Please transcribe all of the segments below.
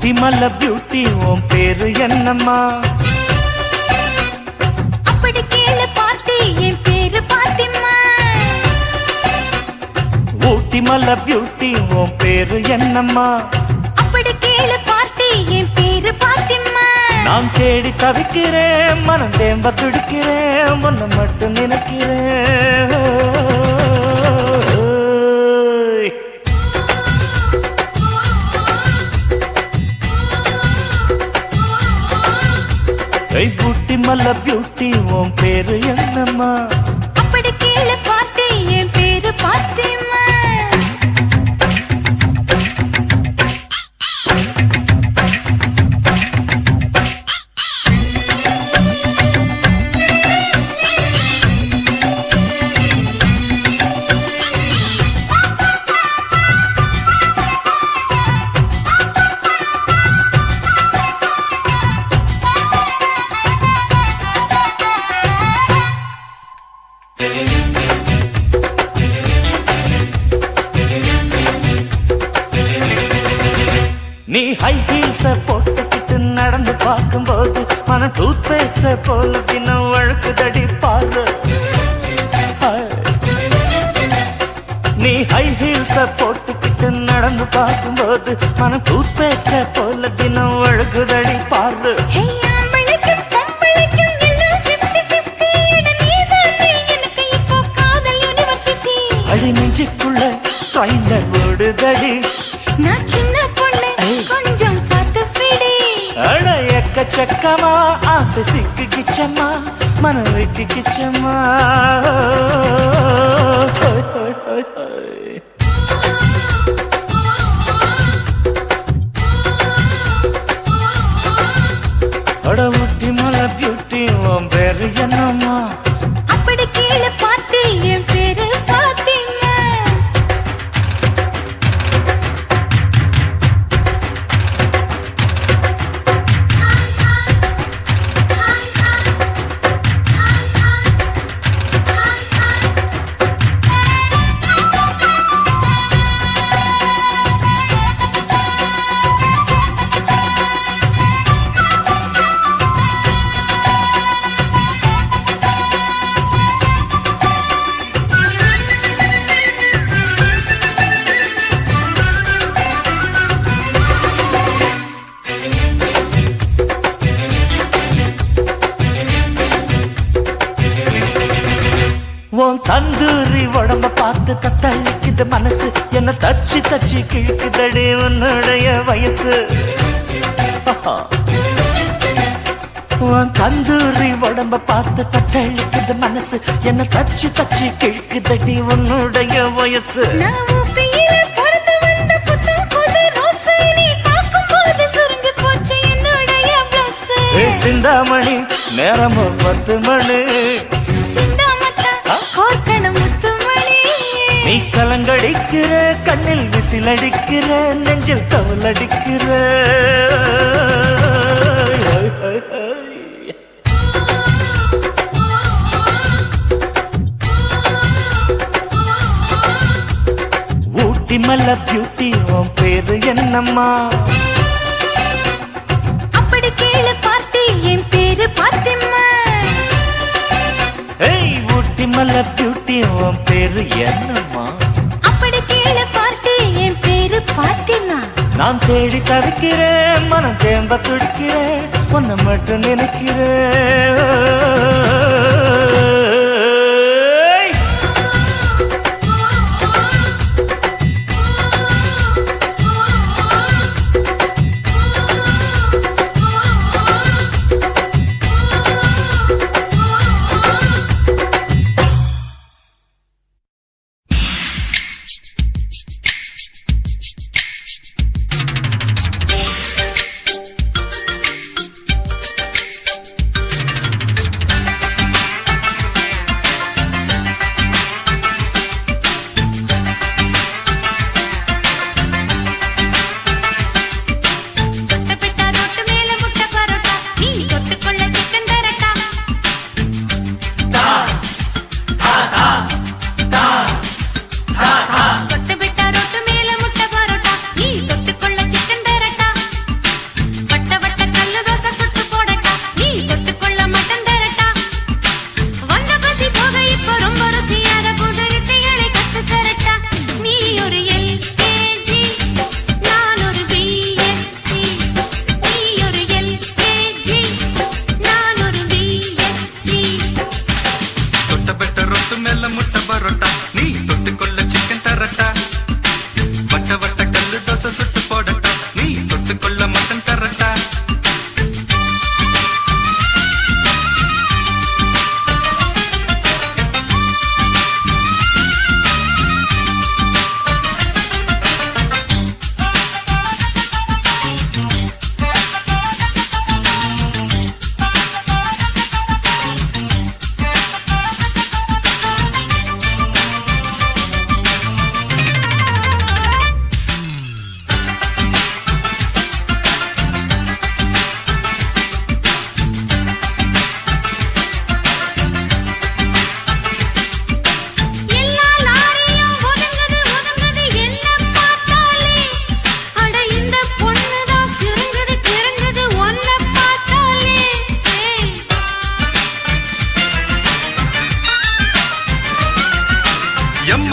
ஊட்டி மல்ல beauty உன் பேரு என்னம்மா? அப்படி கேளு பார்ட்டி என் பேரு பாத்திமா. ஊட்டி மல்ல பியூட்டி உன் பேரு என்னம்மா? அப்படி கேளு பார்ட்டி என் பேரு பாத்திமா. நான் தேடி தவிக்கிறேன், மனம் தேம்ப துடிக்கிறேன், உன்னை மட்டும் நினைக்கிறேன். ஊட்டி மல்ல பியூட்டி உன் பேரு என்னம்மா? அப்படி கேளு பார்ட்டி என் பேரு பாத்திமா. நீ ஹை ஹீல்ஸ போட்டுக்கிட்டு நடந்து பார்க்கும்போது மனம் டூத் பேஸ்ட போல தினம் வழுக்குதடி பாரு. நீ ஹை ஹீல்ஸ போட்டுக்கிட்டு நடந்து பார்க்கும்போது மனம் டூத் பேஸ்ட போல தினம் வழுக்குதடி பாரு. அடி நெஞ்சுக்குள்ள ட்ரைலர் ஓடுதடி. நான் சின்ன பொண்ணு கொஞ்சம் பார்த்து பிடி. அட எக்கச்சக்கமா ஆசை சிக்கு கிச்சம்மா, மனம் வைக்கு கிச்சம்மா. அட ஊட்டி மலை பியூட்டி உன் பேரு என்னம்மா? அப்படி கேளு பார்ட்டி என் பேரு பாத்திமா. உன் தந்தூரி உடம்ப பார்த்து தத்தளிக்குது மனசு, என்ன தச்சு தச்சு கிழக்குதடி உன்னுடைய வயசு. உன் தந்தூரி உடம்ப பார்த்து தத்தளிக்குது மனசு, என்ன தச்சு தச்சு கிழக்குதடி உன்னுடைய வயசு. சிந்தாமணி நேரமும் 10 மணி. நீ கலங்கடிக்கிற கண்ணில் விசிலடிக்கிற நெஞ்சில் தவளடிக்கிற. ஊட்டி மல்ல பியூட்டி உன் பேரு என்னம்மா? அப்படி கேளு பார்ட்டி என் பேரு பாத்திமா. ஊட்டி மல்ல பியூட்டி உன் பேரு என்னம்மா? அப்படி கேளு பார்ட்டி என் பேரு பாத்திமா. நான் தேடி தவிக்கிறேன், மனம் தேம்ப துடிக்கிறேன், உன்னை மட்டும் நினைக்கிறேன்.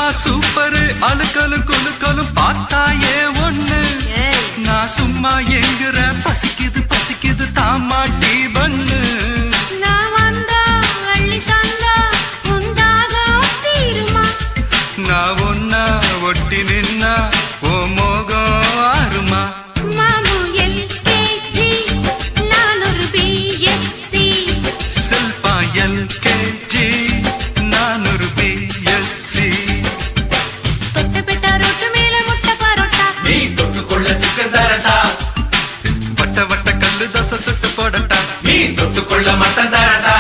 செம்ம சூப்பரு அழுக்கலும் குலுக்கலும் பார்த்தாயே ஒண்ணு நான் சும்மா எங்குற பசிக்குது பசிக்குது தாமாட்டி பண்ணு நான் ஒன்னா ஒட்டி நின்னா ஓ மோகம் ஆறுமா செல்பா எல்கேஜி நான் ஒரு பிஎஸ்சி நீ தொட்டுக்கொள்ள சிக்கன் தரட்டா வட்ட வட்ட கல்லு தோசை சுட்டு போடட்டா நீ தொட்டுக்கொள்ள மட்டன் தரட்டா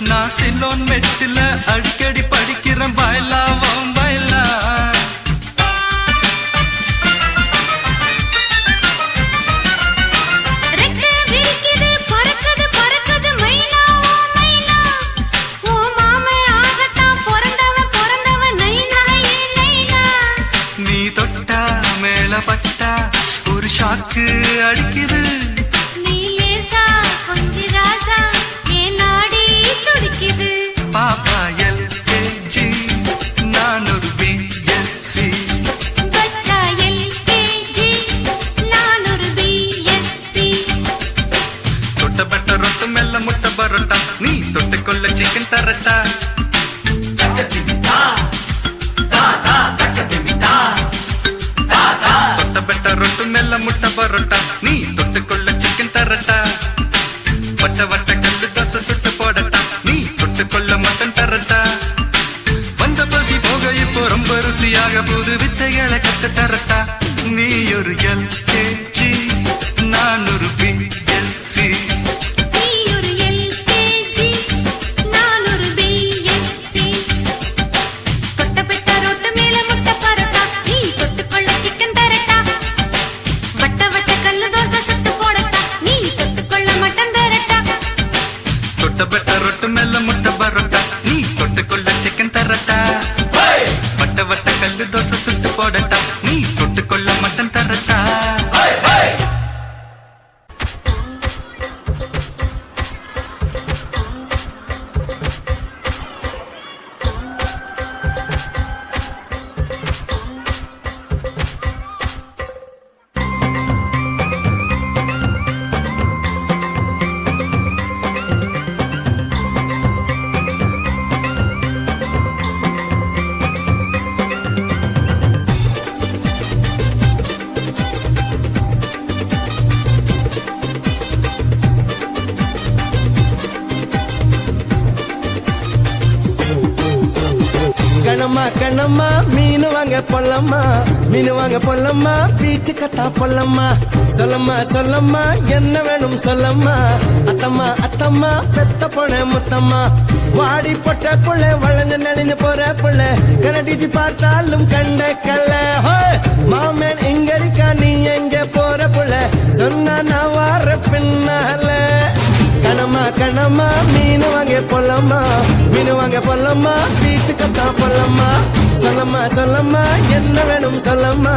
நான் சிலோன் மெட்டில அடிக்கடி படிக்கிறேன் பயலாவும் பயலா நீ தொட்டா மேல பட்டா ஒரு ஷாக்கு அடிக்குது பாப்பா எல்கேஜி நான் ஒரு பிஎஸ்சி தொட்டப்பட்ட ரொட்டு மெல்ல முட்டை பரோட்டா நீ தொட்டுக்கொள்ள சிக்கன் தரட்டா தொட்டப்பட்ட ரொட்டு மெல்ல முட்டை பரோட்டா நீ தொட்டுக்கொள்ள சிக்கன் தரட்டா வட்ட வட்ட கல்லு தோசை சுட்டு போடட்டா நீ தொட்டுக்கொள்ள மட்டன் தரட்டா வந்த பசி போக இப்போ ரொம்ப ருசியாக புது வித்தைகளை கத்து தரட்டா நீ ஒரு எல்கேஜி நான் ஒரு பிஎஸ்சி தொட்டப்பட்ட ரொட்டு மெல்ல முட்டை பரோட்டா நீ தொட்டுக்கொள்ள சிக்கன் தரட்டா வட்ட வட்ட கல்லு தோசை சுட்டு போடட்டா நீ தொட்டுக்கொள்ள மட்டன் தரட்டா கண்ணம்மா கண்ணம்மா மீனு வாங்க பொல்லம்மா மீனு வாங்க பொல்லம்மா பீச்சு கத்தா பொல்லம்மா சொல்லம்மா சொல்லம்மா என்ன வேணும் சொல்லம்மா அத்தம்மா அத்தம்மா பெத்த பொண்ணு முத்தம்மா வாடி பொட்ட புள்ள வளைஞ்சு நெளிஞ்சு போற புள்ள கரடிச்சு பார்த்தாலும் கண்ட கல்ல மாமன் இங்க இருக்கா நீ எங்க போற புள்ள சொன்னா நான் வார பின்னால கண்ணம்மா கண்ணம்மா மீனு வாங்க பொல்லம்மா மீனு வாங்க பொல்லம்மா பீச்சு கத்தா பொல்லம்மா சொல்லம்மா சொல்லம்மா என்ன வேணும் சொல்லம்மா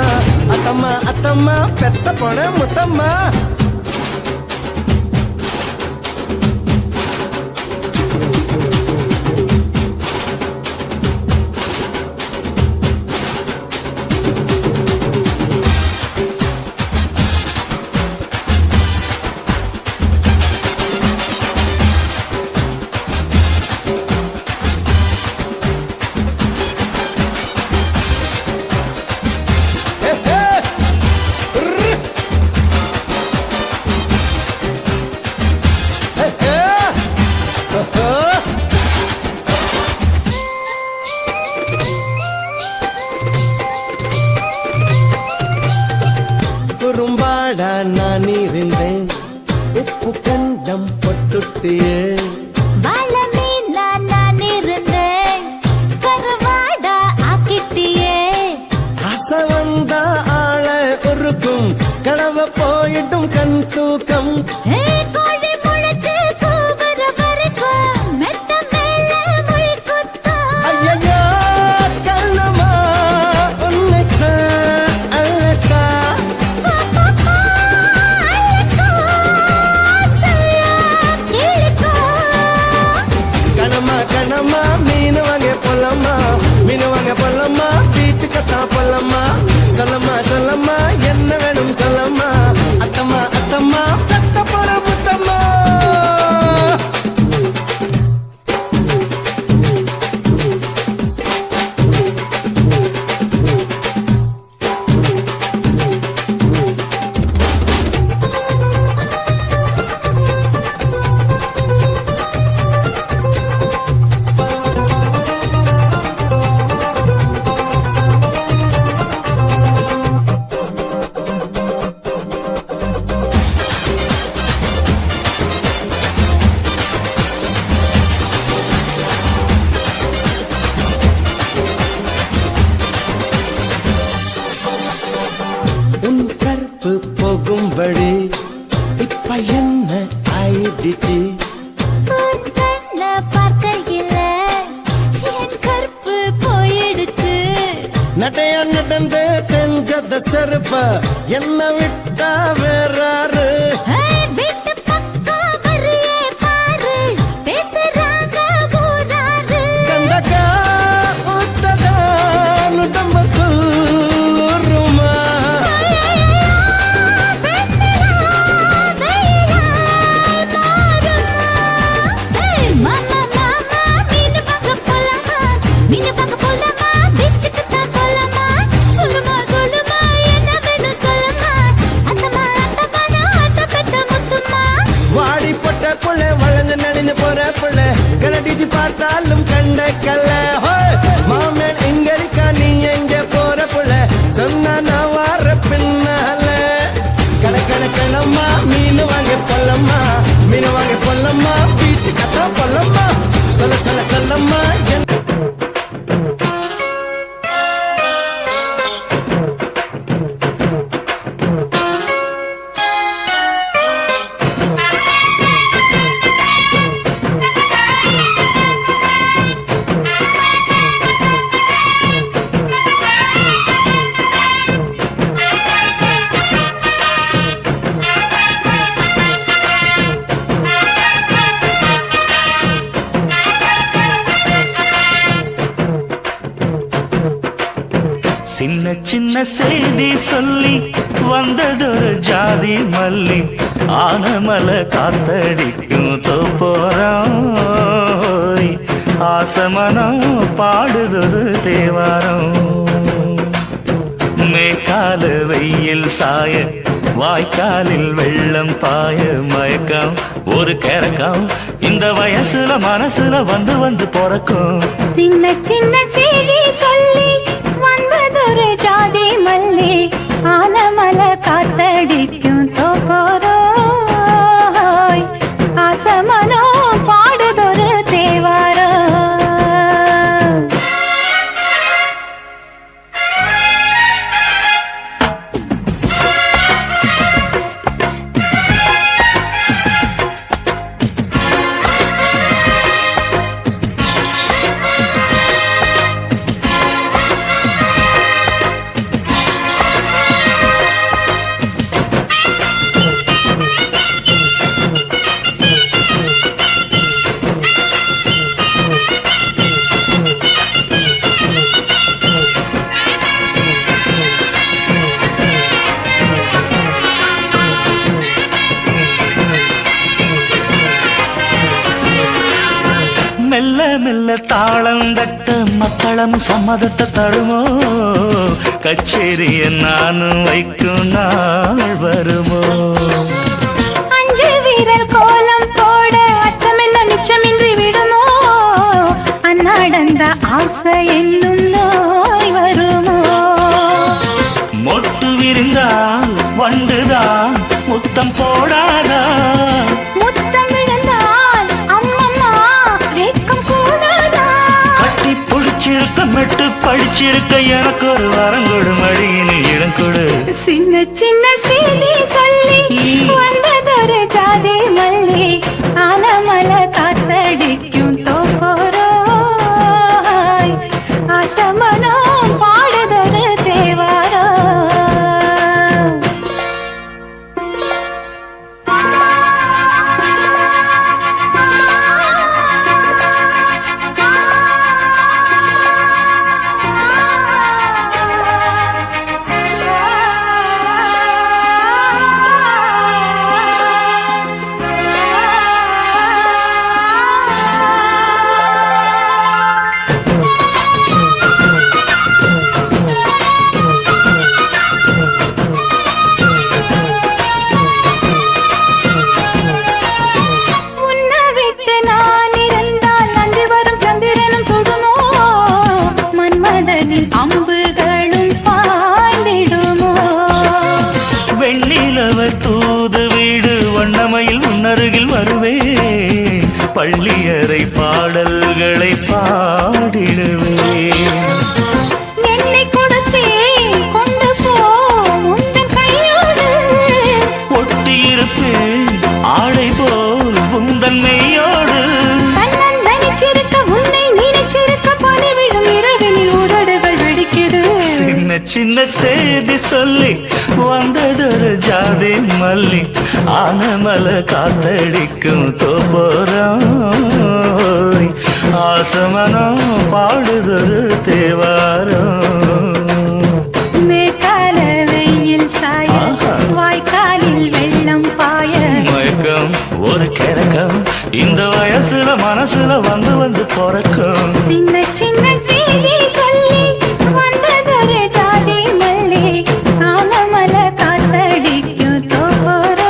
அத்தம்மா அத்தம்மா பெத்த பொண்ணு முத்தம்மா உப்பு கண்டம் பொட்டுட்டியே வாழமே நான் இருந்தேன் கருவாடா ஆக்கிட்டியே ஆசை வந்தா ஆள ஒருக்கும் கடவ போயிட்டும் கண் தூக்கம் கோழி முளைச்சு கூவுற வரைக்கும் மெத்த மேல முள் குத்தும் ஐயோ கண்ணம்மா உன்னைத்தான் அழகா கணமா கணமா மீன் வாங்க பொல்லம்மா மீன் வாங்க பொல்லம்மா பீச்சு கத்தா பொல்லம்மா சொல்லம்மா சொல்லம்மா என்ன வேணும் சொல்லம்மா அத்தம்மா அத்தம்மா தத்த போற முத்தம்மா உன் கற்பு போகும்படி இப்ப என்ன ஆயிடுச்சு உன் கண்ண பார்க்கையில என் கற்பு போயிடுச்சு நடைய நடந்து தெரிஞ்சத செருப்ப என்ன விட்டா வேறாரு வீட்டு பக்கம் வரியே பாரு பேசுறாங்க ஊராரு கண்டக்கா ஊத்ததா நுடம்புக்குள் ஊருமா வாடி பொட்ட புள்ள வளர்ந்து நடிந்து போற புள்ள கலடிச்சு பார்த்தாலும் கண்ட கல்ல மாமன் எங்க இருக்கா நீ எங்க போற புள்ள சொன்னா நான் வார பின்னால கணக்கணக்கணம்மா மீன் வாங்க பொல்லம்மா மீன் வாங்க பொல்லம்மா பீச்சு கத்தா பொல்லம்மா சொல்ல சொல்ல சொல்லம்மா சின்ன சின்ன செய்தி சொல்லி வந்ததொரு ஜாதி மல்லி ஆனமல காத்தடிக்கும் தோப்போரம் ஆசமனம் பாடுதொரு தேவாரம் மேற்கால வெயில் சாய வாய்க்காலில் வெள்ளம் பாய மயக்கம் ஒரு கிறக்கம் இந்த வயசுல மனசுல வந்து வந்து பிறக்கும் சின்ன சின்ன செய்தி சொல்லி வந்ததொரு ஜாதி மல்லி ஆனமல காத்தடிக்கும் தோப்போரோ ஆசமனோ பாடுதொரு தேவாரோ மெல்ல மெல்ல தாளம் தட்ட மக்களும் சம்மதத்தை தருமோ கச்சேரிய நானும் வைக்கும் நாள் வருமோ அஞ்சு வீரர் கோலம் போட அச்சமென்ன மிச்சமின்றி விடுமோ அன்னாடந்த ஆசை என்னும் நோய் வருமோ மொட்டு விரிந்தால் வண்டுதான் முத்தம் போடாதா தனிச்சிருக்க எனக்கு ஒரு வரங்கொடு மடியினில் இடம் கொடு. சின்ன சின்ன செய்தி சொல்லி வந்ததொரு ஜாதி மல்லி ஆனமல காத்தடிக்கும் தோப்போராய் ஆசமனம் பாடுதொரு தேவாரா. அம்புகளும் பாய்ந்திடுமோ வெண்ணிலவர் தூது வீடு வண்ணமையில் முன்னருகில் வருவே. பள்ளியறை பாடல்களை பாடிடுவே. என்னை கொடுத்தே கொண்டு போ உந்தன் கையோடு ஒட்டியிருப்பேன் ஆடை போல் உந்தன் மெய்யோடு. தன்னந்தனிச்சிருக்க உன்னை நினைச்சிருக்க பணிவிடும் இரவினில் உதடுகள் வெடிக்குது. சின்ன சின்ன செய்தி சொல்லி வந்ததொரு ஜாதி மல்லி ஆனமல காத்தடிக்கும் தோப்போராய் ஆசமனம் பாடுதொரு தேவாரம். மேற்கால வெயில் சாய வாய்க்காலில் வெள்ளம் பாய மயக்கம் ஒரு கிறக்கம் இந்த வயசுல மனசுல வந்து வந்து பிறக்கும். சின்ன சின்ன செய்தி சொல்லி வந்ததொரு ஜாதி மல்லி ஆனமல காத்தடிக்கும் தோப்போராய்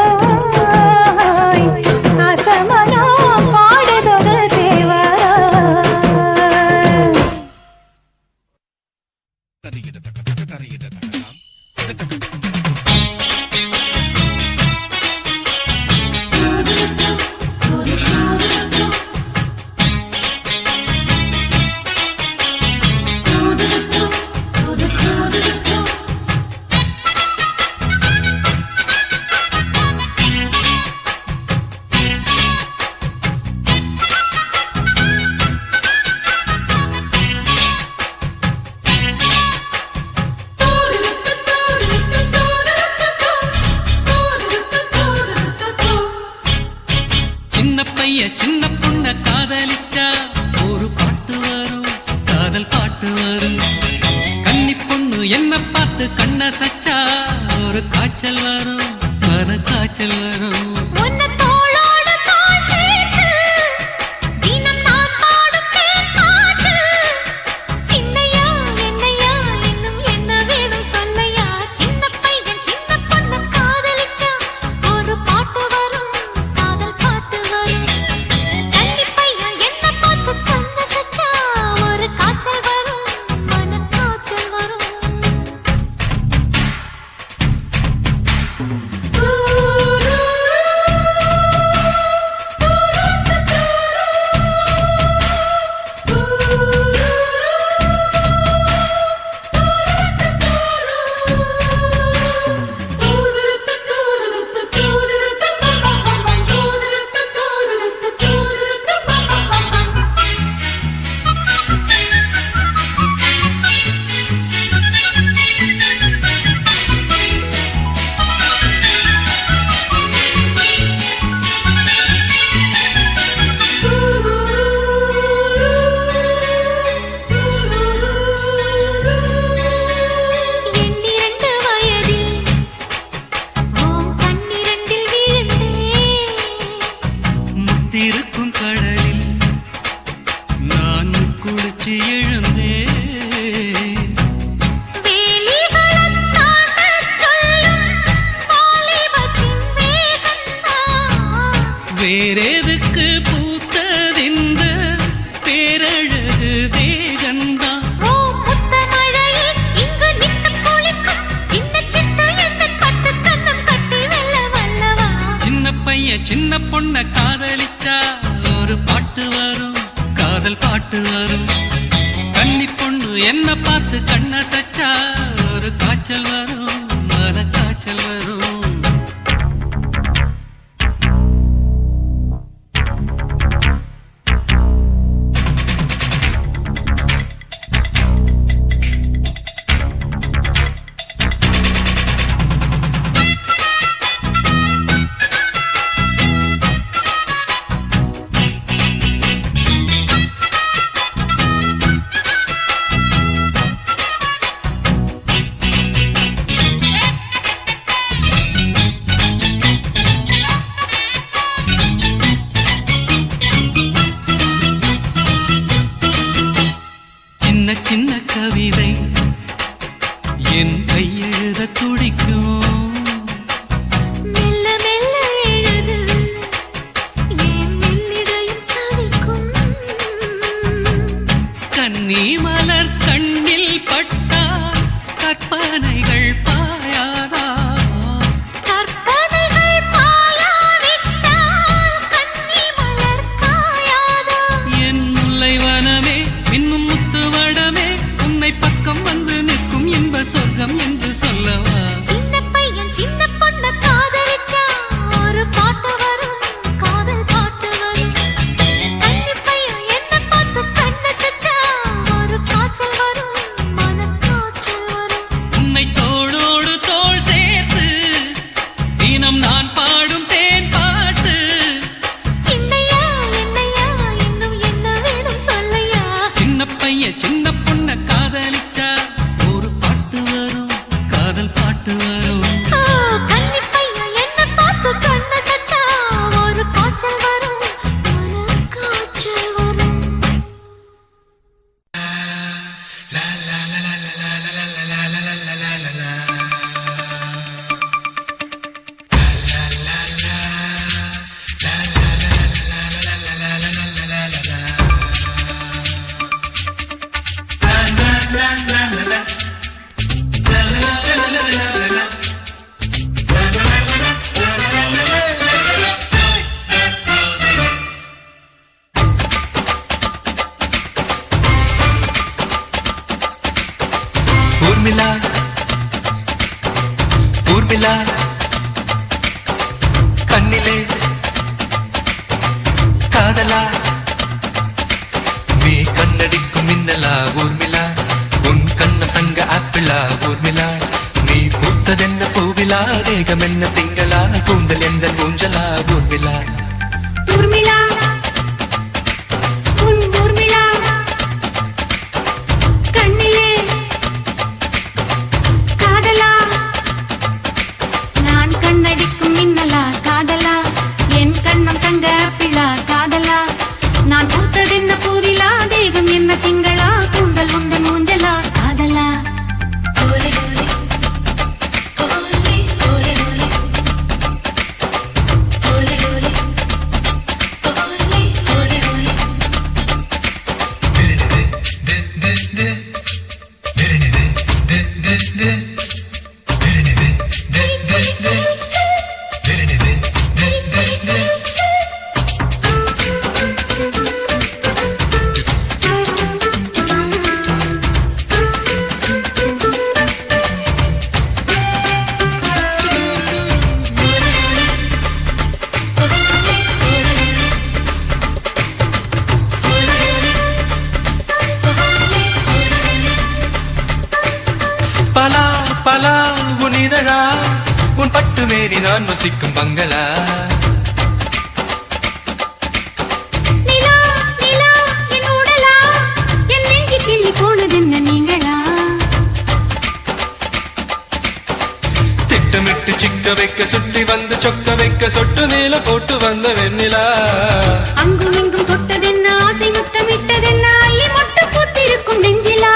ஆசமனம் பாடுதொரு தேவாரா. சின்ன பொண்ண காதலிச்சா ஒரு பாட்டு வரும், காதல் பாட்டு வரும். கன்னி பொண்ணு என்ன பார்த்து கண்ண சச்சா ஒரு காய்ச்சல் வரும், மன காய்ச்சல் வரும். வேறெதுக்கு பூத்ததிந்த பேரழகு தேகந்தா. சின்ன பையன் சின்ன பொண்ண காதலிச்சா ஒரு பாட்டு வரும், காதல் பாட்டு வரும். கன்னி பொண்ணு என்ன பார்த்து கண்ணசச்சா ஒரு காய்ச்சல் வரும் மன காய்ச்சல் வரும் சின்ன கவிதை என் கையெழுத துடிக்கும் மெல்ல மெல்ல எழுது என் மெல்லிடையும் தவிக்கும் கன்னி மலர் கண்ணில் பட்டால் கற்பனைகள் பாயாதா கற்பனைகள் பாயாவிட்டால் கன்னி மலர் காயாதா என் முல்லைவனமே இன்னும் முத்துவடமே உன்னை பக்கம் வந்து நிற்கும் இன்ப சொர்க்கம் என்று சொல்லவா சின்ன பையன் சின்ன பொண்ண காதலிச்சா ஒரு பாட்டு வரும் காதல் பாட்டு வரும் கன்னி பையன் என்ன பார்த்து கண்ணசச்சா ஒரு காய்ச்சல் வரும் மன காய்ச்சல் வரும் உன்னை தோளோடு தோள் சேர்த்து தினம் நான் பாடும் தேன் பாட்டு சின்னையா என்னையா இன்னும் என்ன வேணும் சொல்லையா சின்ன பையன் சின்ன பொண்ண காதலிச்சா ஒரு பாட்டு வரும் காதல் பாட்டு வரும் கன்னி பையன் என்ன பார்த்து கண்ணசச்சா ஒரு காய்ச்சல் வரும் மன காய்ச்சல் வரும் ஊர்மிளா ஊர்மிளா கண்ணிலே காதலா நீ கண்ணடிக்கும் மின்னலா ஊர்மிளா உன் கண்ண தங்க ஆப்பிளா ஊர்மிளா நீ பூத்ததென்ன பூவிலா தேகம் என்ன திங்களா கூந்தல் எந்த ஊஞ்சலா ஊர்மிளா ஊர்மிளா உன் ஊர்மிளா கண்ணிலே காதலா நான் கண்ணடிக்கும் மின்னலா காதலா என் கண்ணம் தங்க பிள்ளா காதலா நான் பூத்ததென்ன பூவிலா தேகம் என்ன திங்களா கூந்தல் உந்தன் ஊஞ்சலா காதலா Olay Olay Olay Olay Olay Olay Olay Olay Olay பலா பலா உன் இதழா உன் பட்டு மேரி நான் வசிக்கும் பங்களா நிலா நிலா என் உடலா என் நெஞ்சு கிள்ளி போனதென்ன நீங்களா திட்டமிட்டு சிக்க வைக்க சுட்டி வந்து சொக்க வைக்க சொட்டு மேல போட்டு வந்த வெண்ணிலா அங்கும் இங்கும் தொட்டதென்ன ஆசை முத்தமிட்டதென்ன அள்ளி மொட்டு பூத்திருக்கும் நெஞ்சிலா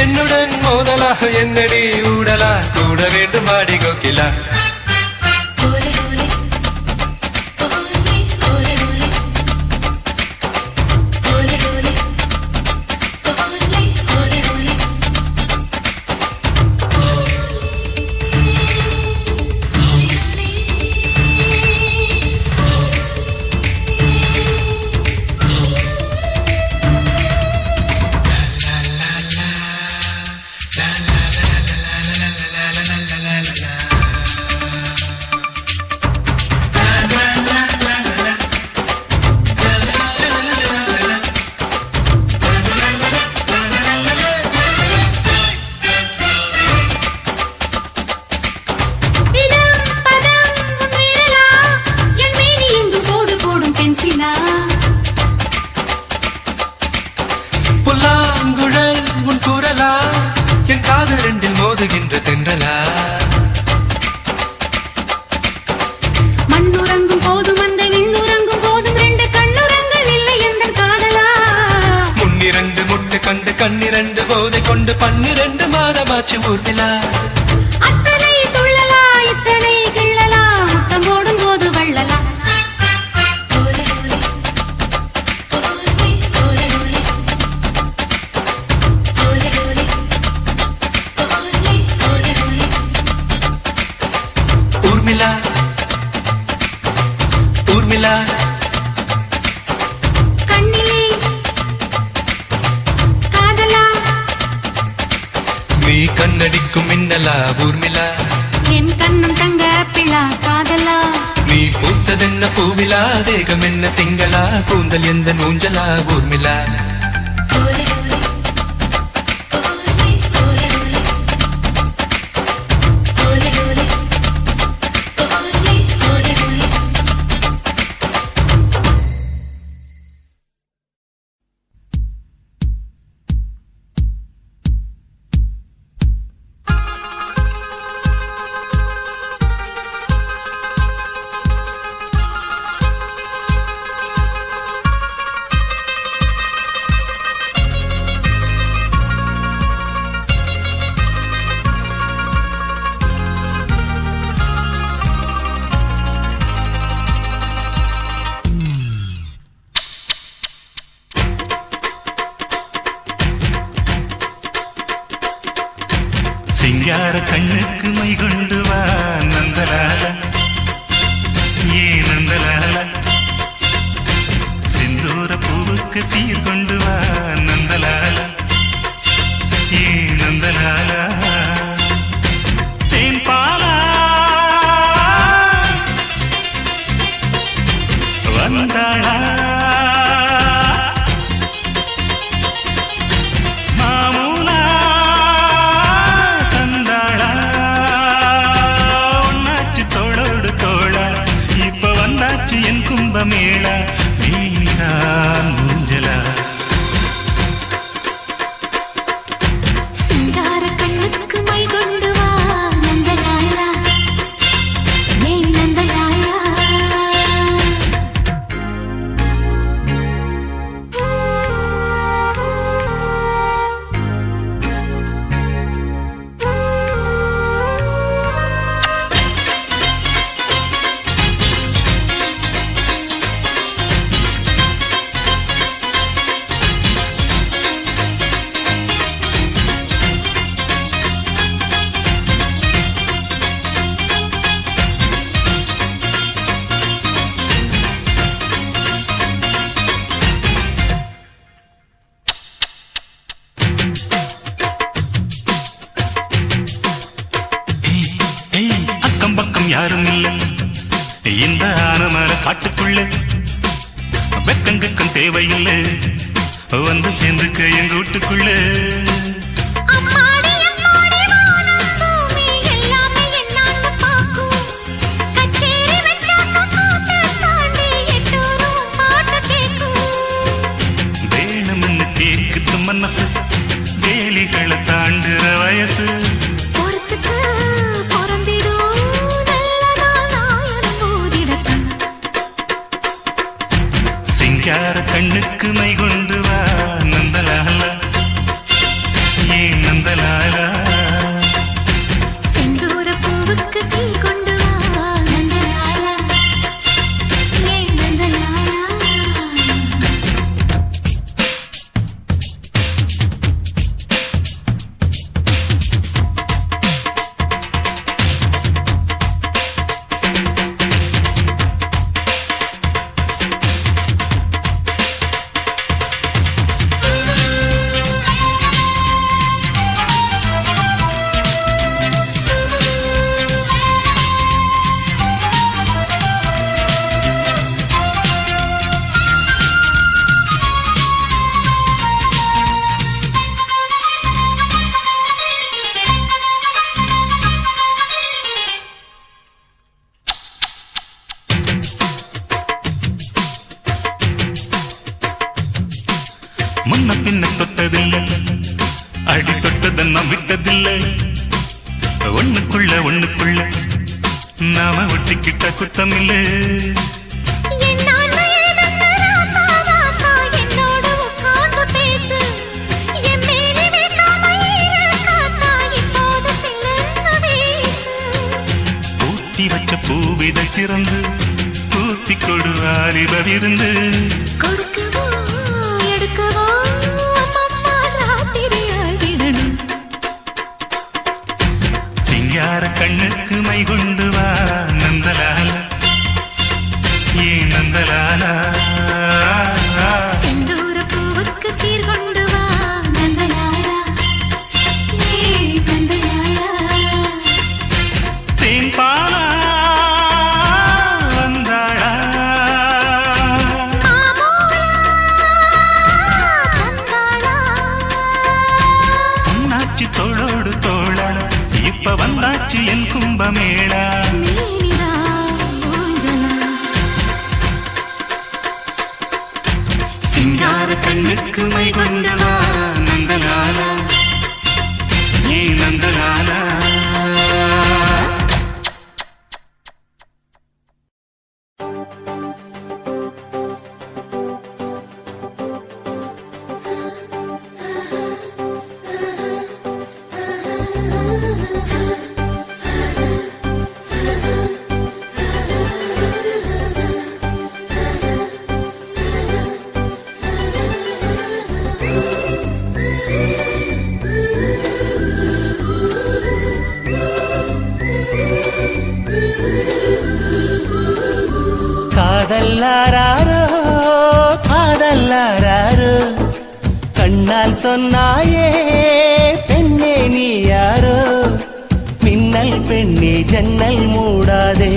என்னுடன் மோதலா என்னடி ஊடலா கூட வேண்டும் ஆடி Kokila Olay Olay Olay Olay Olay Olay Olay Olay Olay Olay la காது ரெண்டில் மோதுகின்ற தென்றலா மண்ணுறங்கும் போதும் அந்த விண்ணுறங்கும் போதும் ரெண்டு கண்ணுறங்கவில்லை எந்த காதலா முன்னிரண்டு முட்டு கண்டு கண்ணிரண்டு போதை கொண்டு 12 மாதமாச்சு ஊர்மிளா அத்தனை துள்ளலா இத்தனை கிள்ளலா முத்தம் போடும் போது வள்ளலா ஊர்மிளா ஊர்மிளா கண்ணிலே காதலா நீ கண்ணடிக்கும் மின்னலா ஊர்மிளா என் கண்ணன் தங்க பிள்ளா காதலா நீ பூத்ததென்ன பூவிலா தேகம் என்ன திங்களா கூந்தல் எந்த நூஞ்சலா ஊர்மிளா சிங்கார கண்ணுக்கு மை கொண்டு வா நந்தலால ஏ நந்தலால சிந்தூர பூவுக்கு சீர் கொண்டு வா நந்தலால ஏ நந்தலால தேன் பாலா வந்தாளா மேளா நீதான் மூஞ்சலா சிங்கார கண்ணுக்கு மை கொண்டு வா நந்தலாலா ஏ நந்தலாலா அக்கம் பக்கம் யாரும் இல்ல இந்த ஆனமர காட்டுக்குள்ள வெக்கங்கக்கம் தேவையில்லை வந்து சேர்ந்துக்க எங்க வீட்டுக்குள்ள அம்மாடி அம்மாடி வானம் பூமி எல்லாமே என்னால பாக்கும் கச்சேரி வெச்சாக்க பாட்டு தாண்டி எட்டூரும் பாட்டு கேக்கும் வேணும்னு கேக்குது மனசு வேலிகளை தாண்டுற வயசு பொறுத்துக்கு பொறந்திடும் நல்ல நாள் நாயன் போதிடத்தான் சிங்கார கண்ணுக்கு மை கொண்டு வா நந்தலால ஒண்ணுக்குள்ள நாம ஒட்டிக்கிட்ட குத்தமில்லை. என் ஆண்மை ஏதென்ன ராசா, ராசா, என்னோடு உட்கார்ந்து பேசு. என் மேனி வேகாம ஈர காத்தா, இப்போது சில்லென்னு வீசு. பூட்டி வச்ச பூவிதை திறந்து பூத்தி கொடு வாலிப விருந்து. கொடுக்கவோ எடுக்கவோ அம்மம்மா ராத்திரி ஆகிடணும். சிங்கார கண்ணுக்கு மை கொண்டு வா நந்தலால, ஏன் நந்தலாலா. செந்தூர பூவுக்கு சீர் கொண்டு வா நந்தலாலா, ஏ நந்தலாலா. தேன்பாலா வந்தாளா, பொன்னாச்சி தோளோடு தோளா, இப்ப வந்தாச்சு என் கும்பமேளா. சிங்கார கண்ணுக்கு மை கொண்டு வா நந்தலாலா, ஏ நந்தலாலா. காதல்லாரோ காதல்லாரோ கண்ணால் சொன்னாயே பெண்ணே நீ யாரோ. மின்னல் பெண்ணே ஜன்னல் மூடாதே,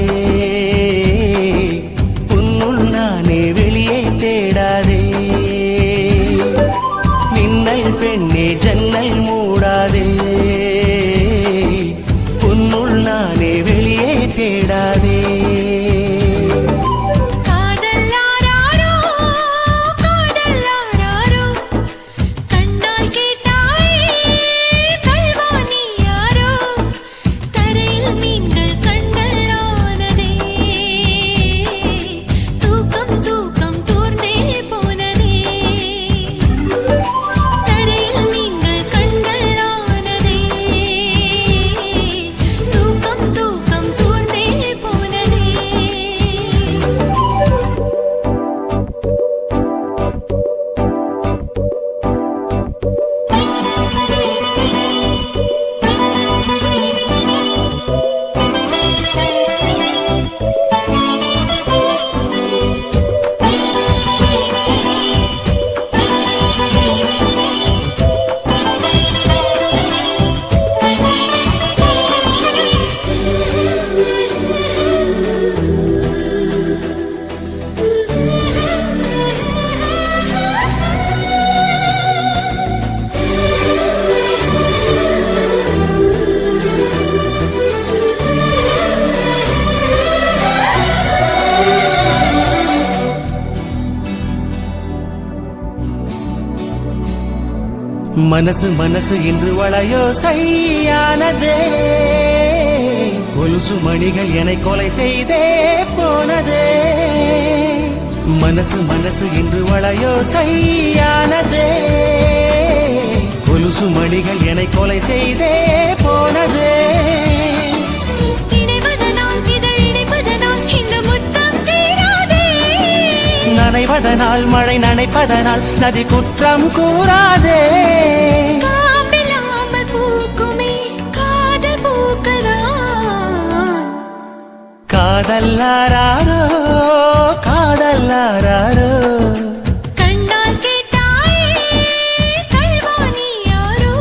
உன்னுள் நானே வெளியே தேடாதே. மின்னல் பெண்ணே ஜன்னல் மூடாதே, உன்னுள் நானே வெளியே தேடாதே. மனசு மனசு இன்று வளையோ செய்யானதே, கொலுசு மணிகள் என்னை கொலை செய்தே போனதே. மனசு மனசு இன்று வளையோ செய்யானதே, கொலுசு மணிகள் என்னை கொலை செய்தே போனதே. நனைவதனால் மழை நனைப்பதனால் நதி குற்றம் கூறாதே. காம்பில்லாமல் பூக்குமே காதல் பூக்கள்தான். காதல்லாரோ காதல்லாரோ கண்டால் கேட்டாயே கல்வாணி யாரோ.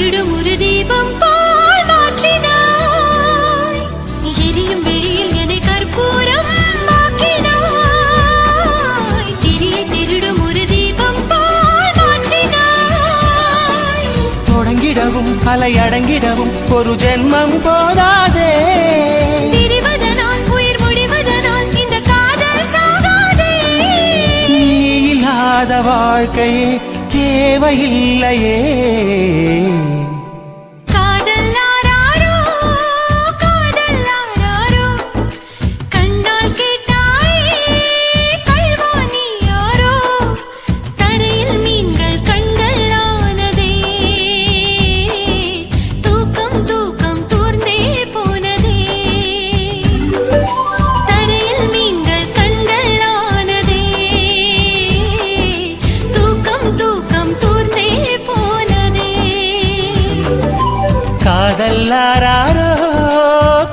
திருடும் ஒரு தீபம் போல் மாற்றினாய் எரியும் விழியில் என்னை கற்பூரம் ஆக்கினாய் திரியை திருடும் ஒரு தீபம் போல் மாற்றினாய் தொடங்கிடவும் அலை அடங்கிடவும் ஒரு ஜென்மம் போதாதே திரிவதனால் உயிர் முடிவதனால் இந்த காதல் சாகாதே நீ இல்லாத வாழ்க்கையே தேவையில்லையே காதல் ஆராரோ காதல் ஆராரோ கண்ணால் கேட்டாயே கள்வா நீ யாரோ தரையில் மீன்கள் கண்கள் ஆனதே தூக்கம் தூக்கம் தூர்ந்தே போனதே தரையில் மீன்கள் கண்கள் ஆனதே தூக்கம் தூக்கம் தூர்ந்தே போனதே காதல்லாரோ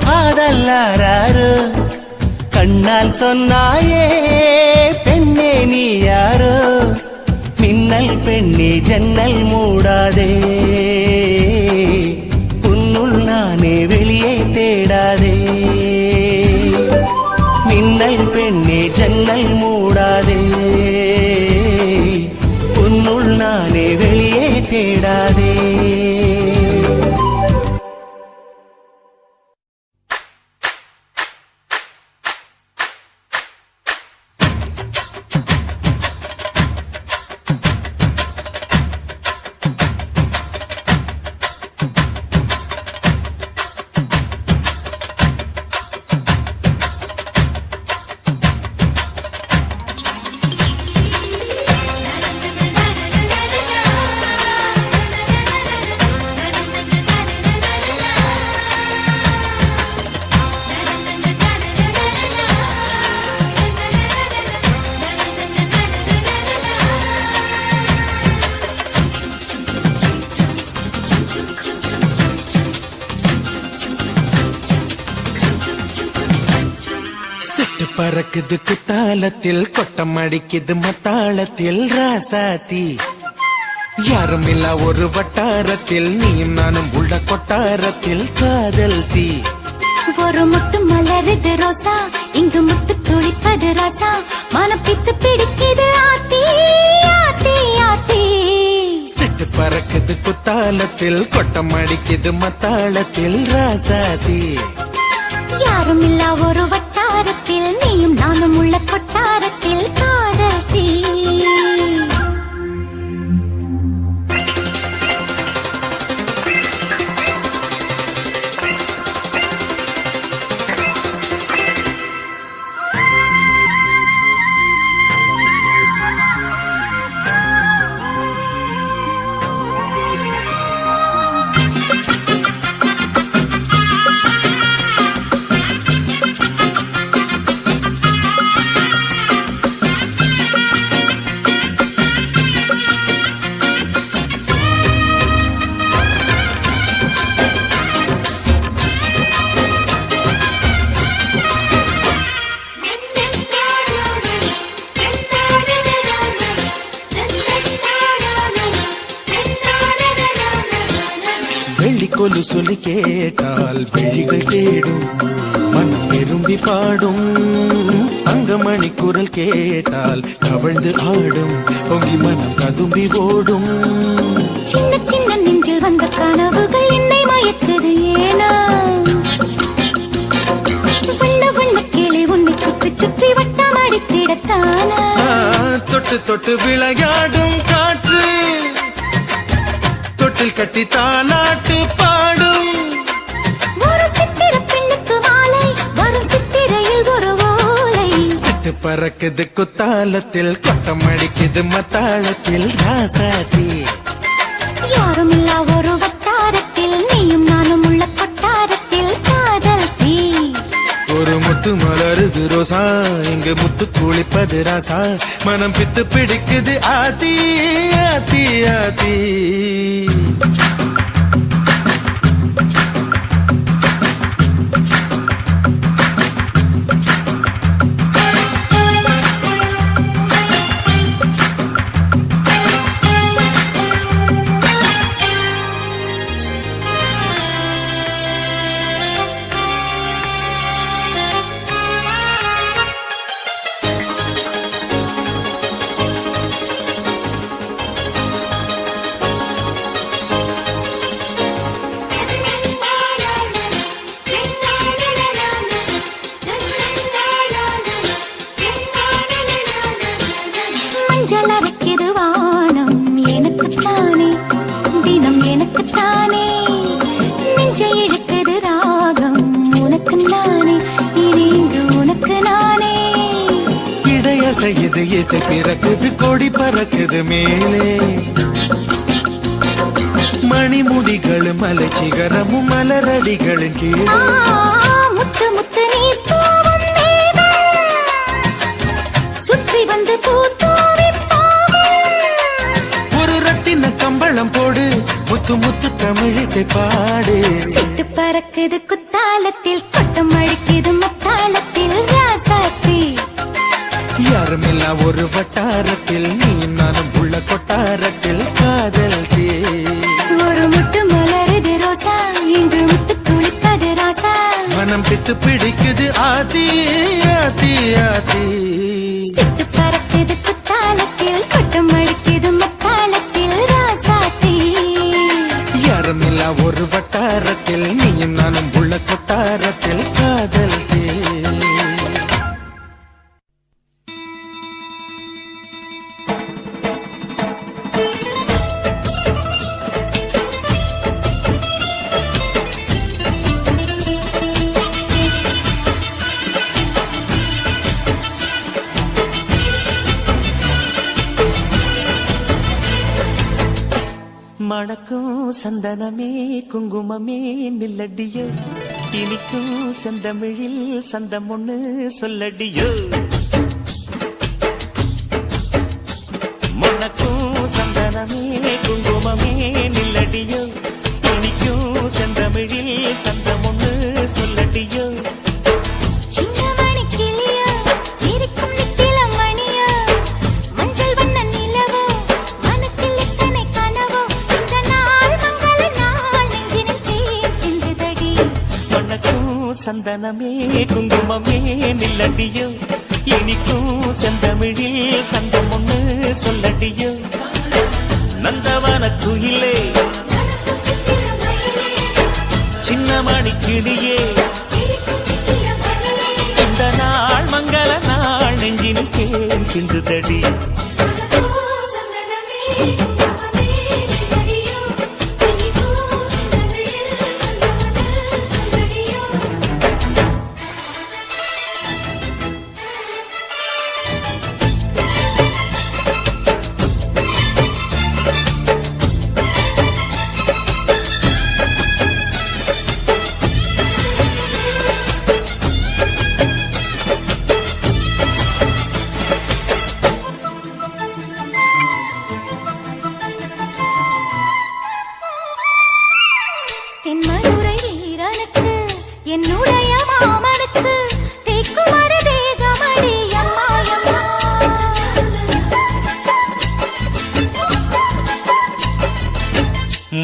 காதல்லாரோ கண்ணால் சொன்னாயே பெண்ணே நீ யாரோ மின்னல் பெண்ணே ஜன்னல் மூடாதே உன்னுள் நானே வெளியே தேடாதே மின்னல் பெண்ணே ஜன்னல் மூடாதே உன்னுள் நானே வெளியே தேடாதே சிட்டு பறக்குது குத்தாலத்தில் கொட்டம் அடிக்குது மத்தாளத்தில் ராசாத்தி யாரும் இல்ல ஒரு வட்டாரத்தில் நீயும் நானும் உள்ள கொட்டாரத்தில் காதல் தீ ஒரு முட்டு மலருது ரோசா இங்கு முட்டு துடிப்பது ராசா மனப்பித்து பிடிக்குது ஆத்தி ஆத்தி ஆத்தி சிட்டு பறக்குது குத்தாலத்தில் கொட்டம் அடிக்குது மத்தாளத்தில் ராசாத்தி யாரும் இல்ல ஒரு வட்டாரத்தில் நீயும் நானும் உள்ள கொட்டாரத்தில் காதல் தீ கொலு சொல்லி கேட்டால் விழிகள் தேடும் மனம் விரும்பி பாடும் தங்கமணி குரல் கேட்டால் கவிழ்ந்து ஆடும் பொங்கி மனம் கதும்பி ஓடும் சின்ன சின்ன நெஞ்சில் வந்த கனவுகள் என்னை மயக்குது ஏனா வண்ண வண்ண கிளி உன்னை சுற்றி சுற்றி வட்டம் அடித்திடத்தானா தொட்டு தொட்டு விளையாடும் காற்று தொட்டில் கட்டி தாலாட்டு பாடும் ஒரு சித்திர பெண்ணுக்கு மாலை வரும் சித்திரையில் ஒரு ஓலை சிட்டு பறக்குது குத்தாலத்தில் கொட்டம் அடிக்குது மத்தாளத்தில் ராசாத்தி யாரும் இல்ல ஒரு வட்டாரத்தில் நீயும் நானும் உள்ள கொட்டாரத்தில் காதல் தீ ஒரு முத்து மலருது ரோசா இங்கு முத்து குளிப்பது ராசா மனம் பித்து பிடிக்குது ஆத்தி ஆத்தி ஆத்தி இசையுது இசை பிறக்குது கொடி பறக்குது மேலே மணிமுடிகள் மலை சிகரமும் மலரடிகளின் கீழே முத்து முத்து நீர் தூவும் மேகம் சுற்றி வந்து பூத்தூவி ஒரு ரத்தின கம்பளம் போடு முத்து முத்து தமிழிசை பாடு சிட்டு பறக்குது குத்தாலத்தில் கொட்டம் அழிக்குது முத்தாலத்தில் ராசாத்தி யாருமில்லா ஒரு வட்டாரத்தில் நீ நானும் உள்ள கொட்டாரத்தில் காதல் தே ஒரு முட்டு மலருது ரோசா இங்கு முட்டு குளிப்பது ராசா மனம் பித்து பிடிக்குது ஆதி ஆதி ஆதி சிட்டு பறக்குது குத்தாலத்தில் கொட்டம் அழிக்குது முத்தாலத்தில் ராசாத்தி யாருமில்லா ஒரு வட்டாரத்தில் நீயும் நானும் உள்ள கொட்டாரத்தில் காதல் தே மணக்கும் சந்தனமே குங்குமமே நில்லடியோ இனிக்கும் செந்தமிழில் சந்தம் ஒண்ணு சொல்லடியோ மணக்கும் சந்தனமே குங்குமமே நில்லடியோ இனிக்கும் செந்தமிழில் சந்தம் ஒண்ணு சொல்லடியோ சந்தனமே குங்குமமே நில்லடியோ இனிக்கும் செந்தமிழில் சந்தம் ஒண்ணு சொல்லடியோ நந்தவன குயிலே சின்னமணி கிளியே இந்த நாள் மங்கள நாள் நெஞ்சினில் தேன் சிந்துதடி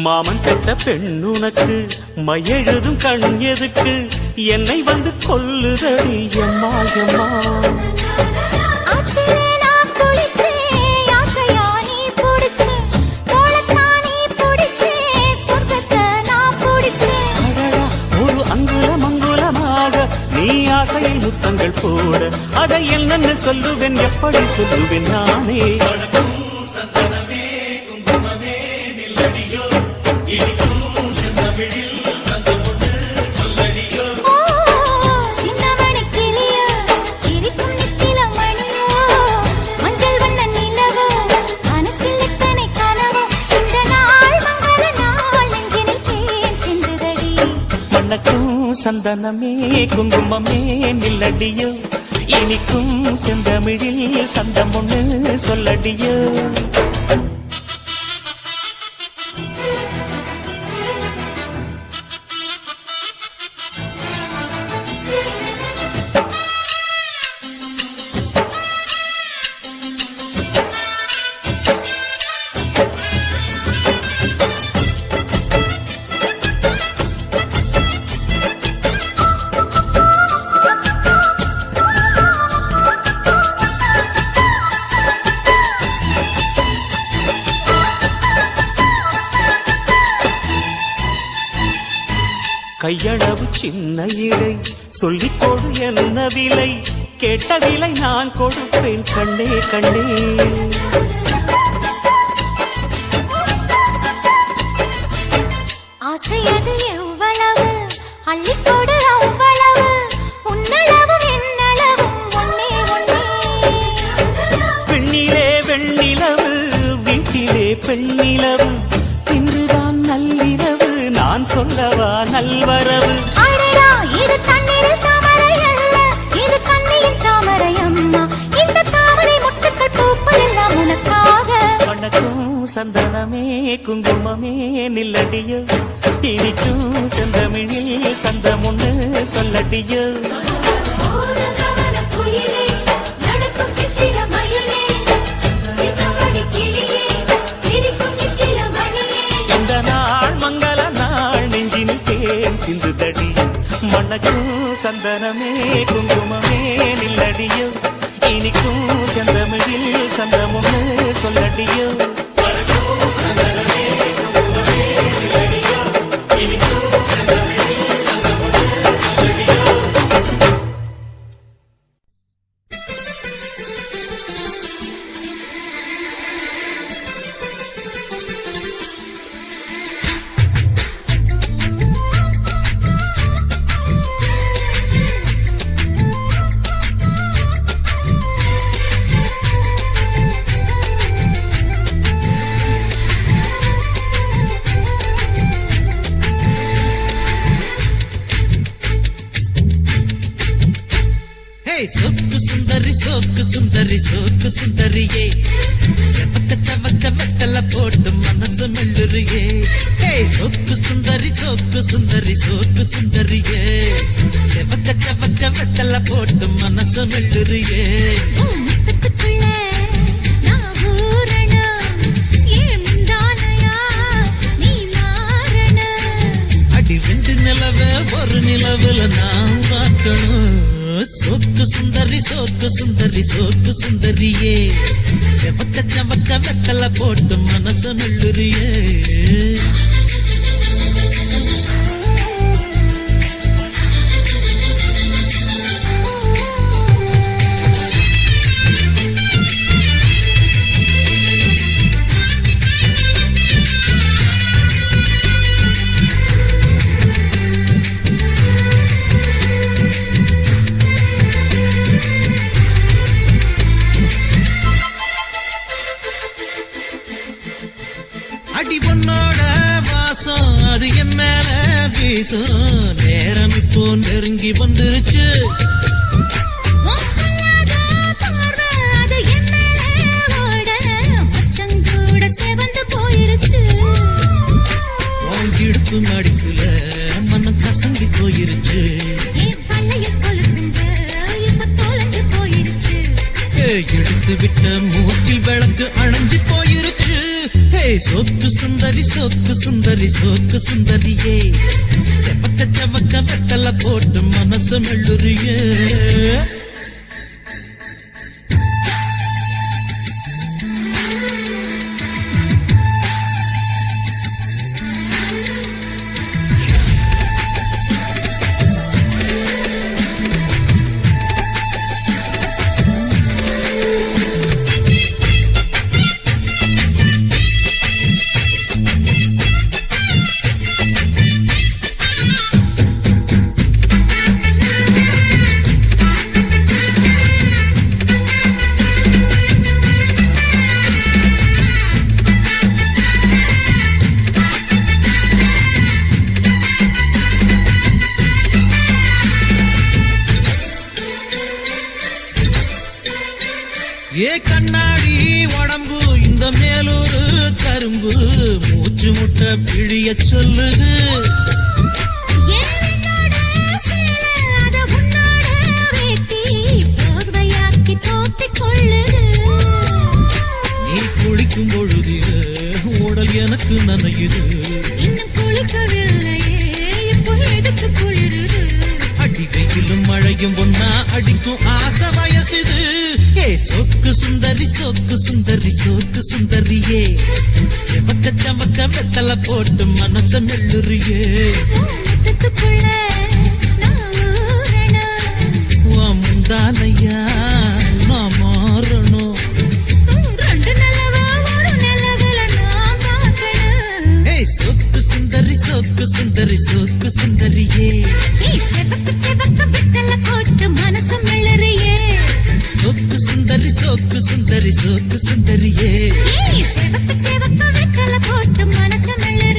மாமன் பெற்ற பெண்ணுனக்கு மையெழுதும் கண் எதுக்கு என்னை வந்து கொல்லுதடி எம்மா எம்மா ஒரு அங்குலம் அங்குலமாக நீ ஆசையில் முத்தங்கள் போட அதை என்னன்னு சொல்லுவேன் எப்படி சொல்லுவேன் நானே சந்தனமே குங்குமமே நில்லடியோ இனிக்கும் செந்தமிழில் சந்தம் ஒண்ணு சொல்லடியோ கையளவு சின்ன இடை சொல்லிக் கொடு என்ன விலை கேட்ட விலை நான் கொடுப்பேன் கண்ணே கண்ணே ஆசையது எவ்வளவு அள்ளிக்கொடு அவ்வளவு உன்னளவும் என்னளவும் ஒன்னே ஒன்னே வெண்ணிலவு இன்றுதான் நள்ளிரவு நான் சொல்லவா நல்வரவு அடடா இது தண்ணீரில் தாமரை அல்ல இது கண்ணியின் தாமரை அம்மா இந்த தாமரை முட்டுக்கள் பூப்பதெல்லாம் உனக்காக வணக்கம் சந்தனமே குங்குமமே நில்லடியோ இனிக்கும் செந்தமிழில் சந்தம் ஒண்ணு சொல்லடியோ இந்த நாள் மங்கள நாள் நெஞ்சினில் தேன் சிந்துதடி மணக்கும் சந்தனமே குங்குமமே நில்லடியோ இனிக்கும் செந்தமிழில் சந்தம் ஒண்ணு சொல்லடியோ சோக்கு சுந்தரி சோக்கு சுந்தரி சோக்கு சுந்தரியே செவக்க செவக்க வெத்தல போட்டு மனசு மெல்லுறியே சோக்கு சுந்தரி சோக்கு சுந்தரி சோக்கு சுந்தரியே செவக்க செவக்க வெத்தல போட்டு மனசு மெல்லுறியே அடி ரெண்டு நிலவை ஒரு நிலவுல நான் பார்க்கணும் சோக்கு சுந்தரி சோக்கு சுந்தரி சோக்கு சுந்தரியே செவக்க செவக்க வெத்தல போட்டு மனசு மெல்லுறியே அடி பொண்ணோட வாசம் அது என் மேல வீசும் நேரம் இப்போ நெருங்கி வந்துருச்சு இடுப்பு மடிப்புல மனம் கசங்கி போயிருச்சு எடுத்து விட்ட மூச்சில் விளக்கு அணைஞ்சு போயிருச்சு சோக்கு சுந்தரி சோக்கு சுந்தரி சோக்கு சுந்தரியே செவக்க செவக்க வெத்தல போட்டு மனசு மெல்லுறியே ஏ கண்ணாடி உடம்பு இந்த மேலூரு கரும்பு மூச்சு முட்டை பிழிய சொல்லுது நீ குளிக்கும் பொழுது உடல் எனக்கு நனையுது இன்னும் குளிக்கவில்லையே இப்போ எதுக்கு குளிருது அடி வெயிலும் மழையும் ஒன்னா அடிக்கும் ஆசை வயசுது சோக்கு சுந்தரி சோக்கு சுந்தரி சோக்கு சுந்தரியே செவக்க செவக்க வெத்தல போட்டு மனச மெல்லுறியே முந்தானையா நான் மாறணும் சோக்கு சுந்தரி சோக்கு சுந்தரி சோக்கு சுந்தரியே செவக்க செவக்க வெத்தல போட்டு மனசு மெல்லுறியே சோக்கு சுந்தரி சோக்கு சுந்தரி சோக்கு சுந்தரியே செவக்கு செவக்கு வெத்தல போட்டு மனச மெல்லுற